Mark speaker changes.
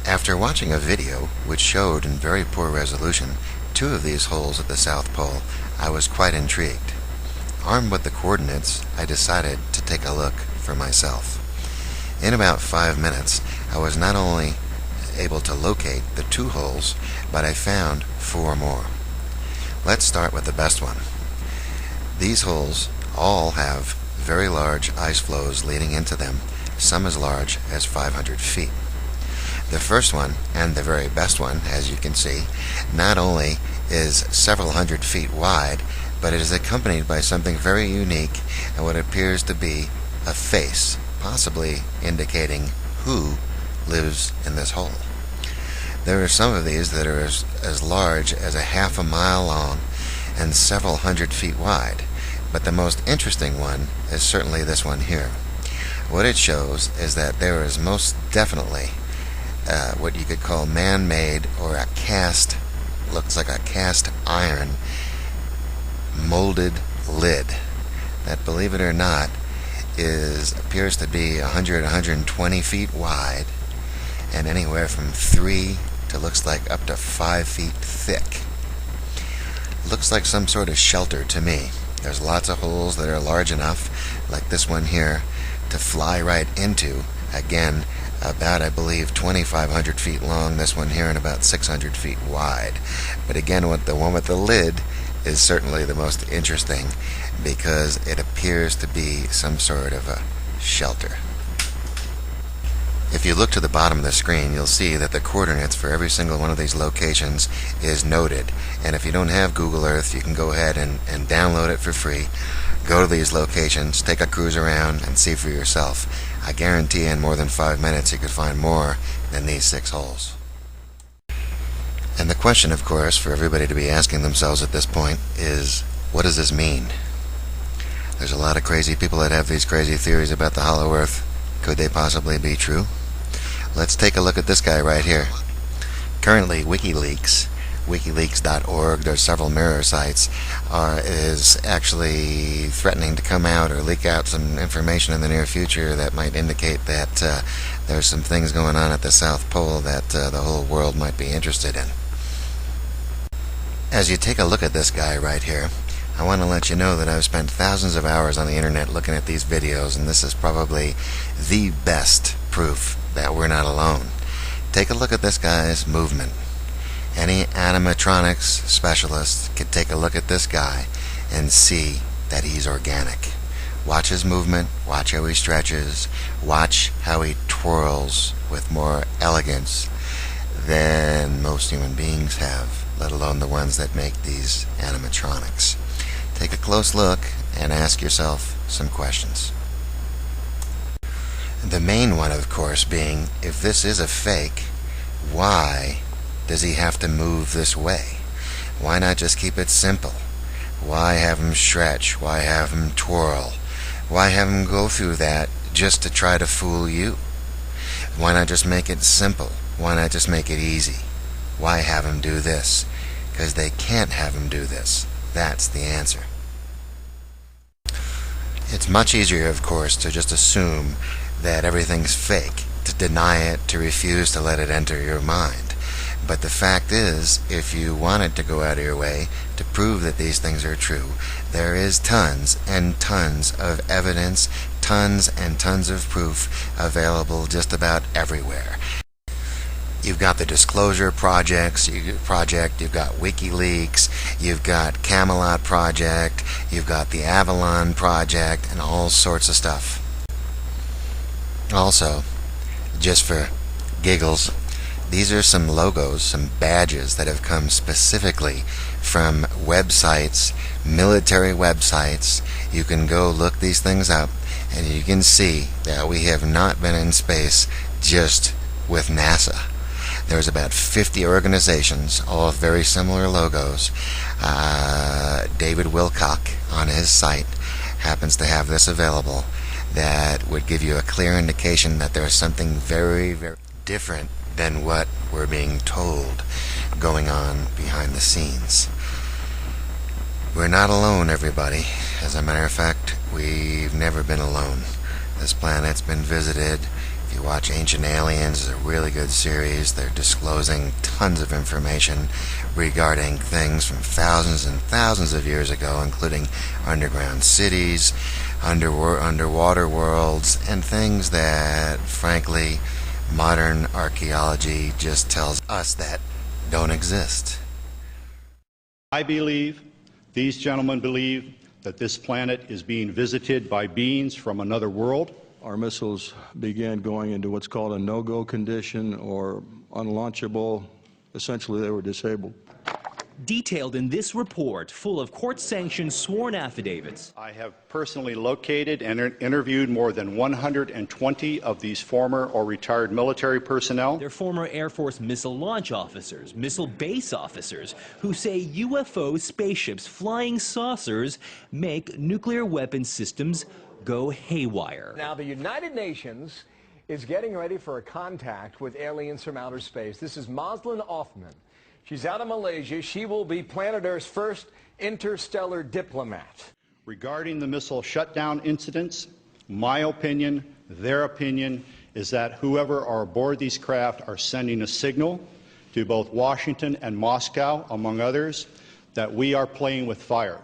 Speaker 1: After watching a video which showed in very poor resolution 2 of these holes at the South Pole, I was quite intrigued. Armed with the coordinates, I decided to take a look for myself. In about 5 minutes, I was not only able to locate the 2 holes, but I found 4 more. Let's start with the best one. These holes all have very large ice flows leading into them, some as large as 500 feet. The first one, and the very best one, as you can see, not only is several hundred feet wide, but it is accompanied by something very unique and what appears to be a face, possibly indicating who lives in this hole. There are some of these that are as large as a half a mile long and several hundred feet wide, but the most interesting one is certainly this one here. What it shows is that there is most definitely what you could call man-made, or a cast, looks like a cast iron molded lid that, believe it or not, appears to be 120 feet wide and anywhere from 3 to looks like up to 5 feet thick. Looks like some sort of shelter to me. There's lots of holes that are large enough, like this one here, to fly right into. Again, about, I believe, 2,500 feet long, this one here, and about 600 feet wide. But again, the one with the lid is certainly the most interesting because it appears to be some sort of a shelter. If you look to the bottom of the screen, you'll see that the coordinates for every single one of these locations is noted. And if you don't have Google Earth, you can go ahead and download it for free. Go to these locations, take a cruise around, and see for yourself. I guarantee in more than 5 minutes you could find more than these 6 holes. And the question, of course, for everybody to be asking themselves at this point is, what does this mean? There's a lot of crazy people that have these crazy theories about the hollow earth. Could they possibly be true? Let's take a look at this guy right here. Currently, wikileaks.org, there's several mirror sites, is actually threatening to come out or leak out some information in the near future that might indicate that there's some things going on at the South Pole that the whole world might be interested in. As you take a look at this guy right here, I want to let you know that I've spent thousands of hours on the internet looking at these videos, and this is probably the best proof that we're not alone. Take a look at this guy's movement. Any animatronics specialist could take a look at this guy and see that he's organic. Watch his movement, watch how he stretches, watch how he twirls with more elegance than most human beings have, let alone the ones that make these animatronics. Take a close look and ask yourself some questions. The main one, of course, being, if this is a fake, why does he have to move this way? Why not just keep it simple? Why have him stretch? Why have him twirl? Why have him go through that just to try to fool you? Why not just make it simple? Why not just make it easy? Why have him do this? Because they can't have him do this. That's the answer. It's much easier, of course, to just assume that everything's fake, to deny it, to refuse to let it enter your mind. But the fact is, if you wanted to go out of your way to prove that these things are true, there is tons and tons of evidence, tons and tons of proof available just about everywhere. You've got the Disclosure Project, you've got WikiLeaks, you've got Camelot Project, you've got the Avalon Project, and all sorts of stuff. Also, just for giggles, these are some logos, some badges that have come specifically from websites, military websites. You can go look these things up, and you can see that we have not been in space just with NASA. There's about 50 organizations, all with very similar logos. David Wilcock on his site happens to have this available that would give you a clear indication that there's something very, very different than what we're being told going on behind the scenes. We're not alone, everybody. As a matter of fact, we've never been alone. This planet's been visited. If If you watch Ancient Aliens, it's a really good series. They're disclosing tons of information regarding things from thousands and thousands of years ago, including underground cities, underwater worlds, and things that, frankly, modern archaeology just tells us that don't exist.
Speaker 2: I believe, these gentlemen believe, that this planet is being visited by beings from another world.
Speaker 3: Our missiles began going into what's called a no-go condition or unlaunchable. Essentially, they were disabled.
Speaker 4: Detailed in this report, full of court-sanctioned sworn affidavits.
Speaker 2: I have personally located and interviewed more than 120 of these former or retired military personnel.
Speaker 4: They're former Air Force missile launch officers, missile base officers, who say UFOs, spaceships, flying saucers make nuclear weapon systems go haywire.
Speaker 5: Now, the United Nations is getting ready for a contact with aliens from outer space. This is Moslin Othman. She's out of Malaysia. She will be planet Earth's first interstellar diplomat.
Speaker 2: Regarding the missile shutdown incidents, my opinion, their opinion, is that whoever are aboard these craft are sending a signal to both Washington and Moscow, among others, that we are playing with fire.